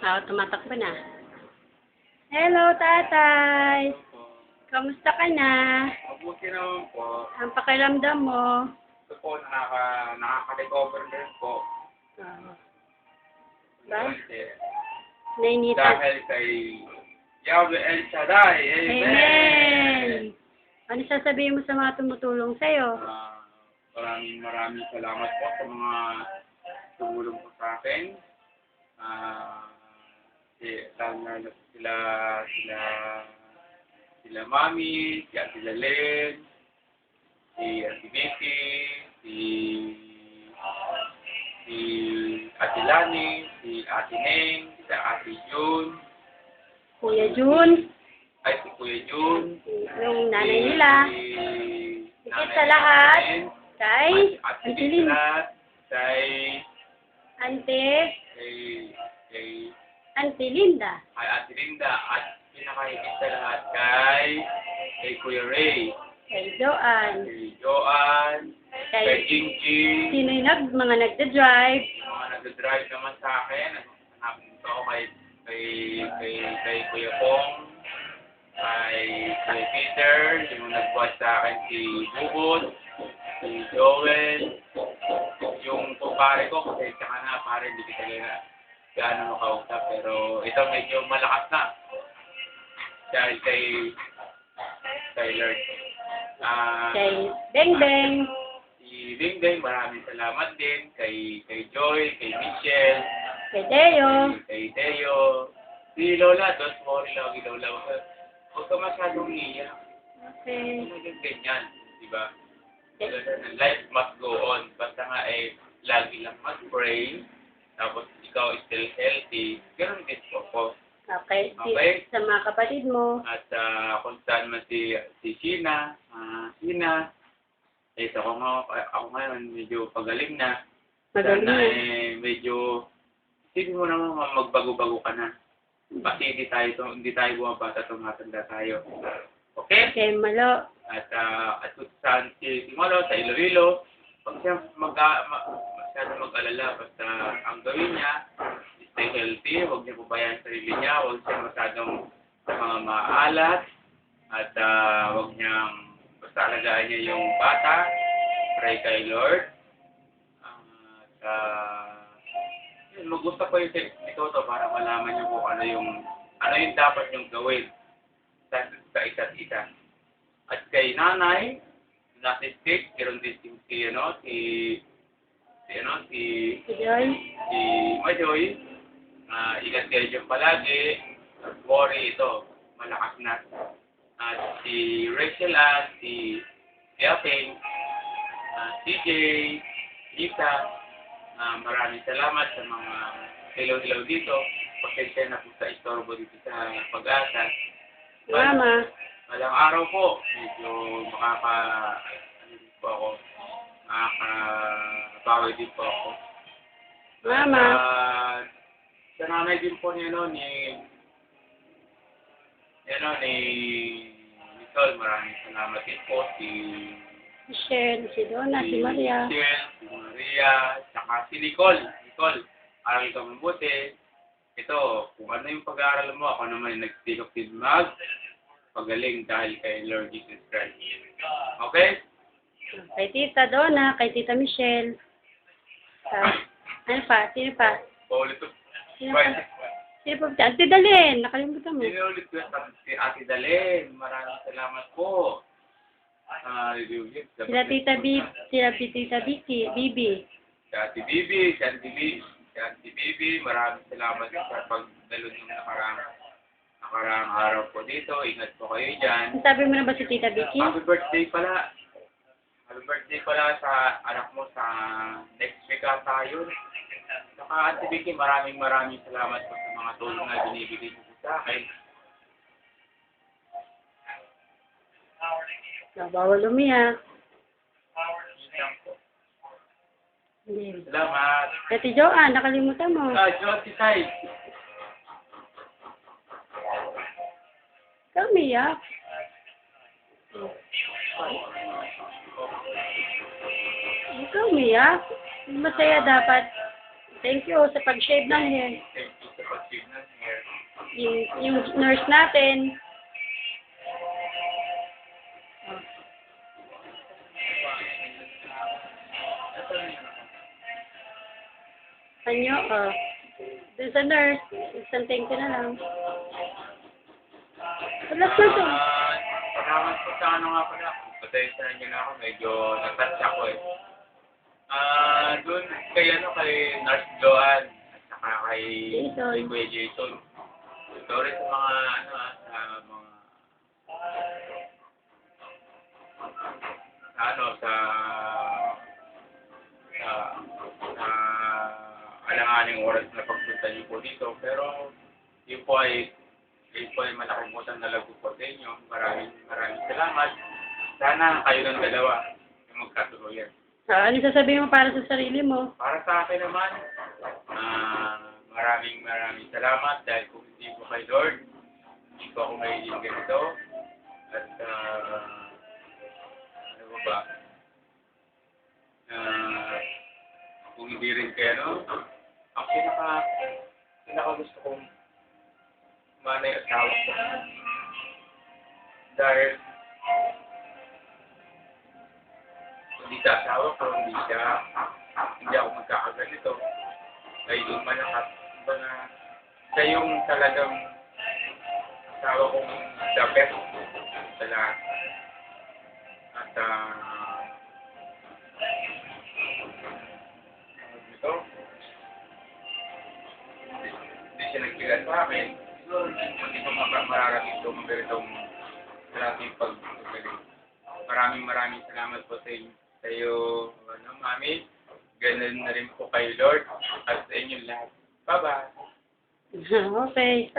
Tumatakbo na. Hello, tatay. Kamusta ka na? Mabuti naman po. Ang pakiramdam mo? Ito po, nakaka-recover din po. Ba? Kasi, Nainitan. dahil kay Yahweh El Shaddai. Amen! Amen! Ano sasabihin mo sa mga tumutulong sa'yo? Maraming salamat po sa mga tumulong po sa akin. Lalo sila Mami, si Ate Lalen, si Ate Vicky, si Ate Lani, si Ate Neng, si Ate June, Kuya Jun, si Kuya June, yung nanay nila. Higit sa lahat, kay Ate Auntie Lynn, Lisa, kay Auntie Linda, Ate Linda, at pinakahigit sa lahat kay Kuya Ray, kay Joanne, kay Joanne, kay kay Jingjing, sino yung mga nagda-drive, yung mga nag-drive naman sa akin. Hanapin ko kay Kuya Pong, kay Kuya Peter, yung nagbuhat sa akin si Bubot, si Joel, yung kumpare ko, kasi tsaka na pare, hindi kita gaano makausap, pero ito medyo malakas na dahil kay Lord. kay Beng Beng, Si Bing Bing, maraming salamat din kay Joy, kay Michelle, kay Deo, kay Teo, si Lola, don't worry lagi Lola, huwag ka masyadong iiyak. okay. Ganyan, di ba? Life must go on. Basta nga lagi lang mag-pray, tapos ikaw is still healthy, ganun din po. Okay. Okay. Sa mga kapatid mo, At kung saan man si Sheena, ako ngayon medyo pagaling na. magaling Sana na. medyo, isipin mo naman magbago-bago ka na. Kasi hindi tayo bumabata, tumatanda tayo. Okay? Okay, Malo. At kung saan si Malo, sa Iloilo, pag siya masyado mag-alala, basta ang gawin niya, stay healthy, huwag niya pabayaan sarili niya, huwag siya masyadong sa mga maalat, at huwag niyang basta alagaan niya yung bata, pray kay Lord. Mag-usap ko yung technique to para malaman niyo kung ano yung dapat niyong gawin sa isa't isa. At kay nanay, nasa stick, meron din si Joy. Majoy. Ingat kayo dyan palagi. Worry ito, malakas na. At si Rachel at si Apeng, CJ, Lisa, maraming salamat sa mga hilaw-hilaw dito. Pasensya na po sa istorbo dito sa Pag-asa. Mama. Malang araw po, medyo makakabawi din po ako. Mama. Sa nanay din po ni Nicole, maraming salamat din po. Michelle, si Donna, si Maria. Michelle, si Maria, saka si Nicole. Nicole, aral ka mabuti. Ito, kung ano yung pag-aaral mo, ako naman yung nag-stick of pagaling dahil kay Lord Jesus Christ. Okay? Kay Tita Donna, kay Tita Michelle. Ano pa? Sino pa? Paulit ko. Sino pa? Sino pa? Ate Dalen, nakalimutan mo. Sinulit ko si Ate Dalen. Maraming salamat po. Sila Tita Vicky, Bibi. Si Ate Bibi, si Auntie Bibi, maraming salamat sa pagdalo ng nakaraang araw po dito. Ingat po kayo dyan. Sabi mo na ba si Tita Vicky? Happy birthday pala. Happy birthday pala sa anak mo sa next week tayo. Saka Auntie Vicky, maraming salamat po sa mga tulong na binibigay niyo sa akin. Bawal umiyak. Salamat. Ate Joanne, nakalimutan mo. Jyoti Sai. Ikaw umiyak. Ikaw umiyak. Masaya dapat. Thank you sa pag-shave ng hair. Thank you sa pag-shave yung nurse natin. Oh. Anyo, oh. Dun sa nurse, isang thank you na lang. Wala na to. Salamat po sa ano nga pala. Patay sa inyo na ako. Medyo natouch ako eh. Doon kay Nurse Joanne at saka kay Jason. Kuya Jason. Sorry sa mga sa alanganing oras na pagpunta niyo po dito. Pero yun po ay malaking utang na loob po sa inyo. Maraming salamat. Sana kayo ng dalawa yung magkatuluyan. Ano sasabihin mo para sa sarili mo? Para sa akin naman, maraming salamat dahil kung hindi po kay Lord, hindi po ako magiging ganito. At ano ba? Kung hindi rin kayo, ang pinaka gusto kong manay asawa ko. Dahil hindi sa asawa ko, hindi ako magkakaganito. Ay yung malakas na siya yung talagang asawa kong the best sa lahat. At ito, hindi siya nagbigat sa amin. Hindi ko mararating ito magandang ating pag-galing. Maraming salamat po sa iyo, Mami. Ganun na rin po kay Lord at sa inyo lahat. Bye-bye. Okay.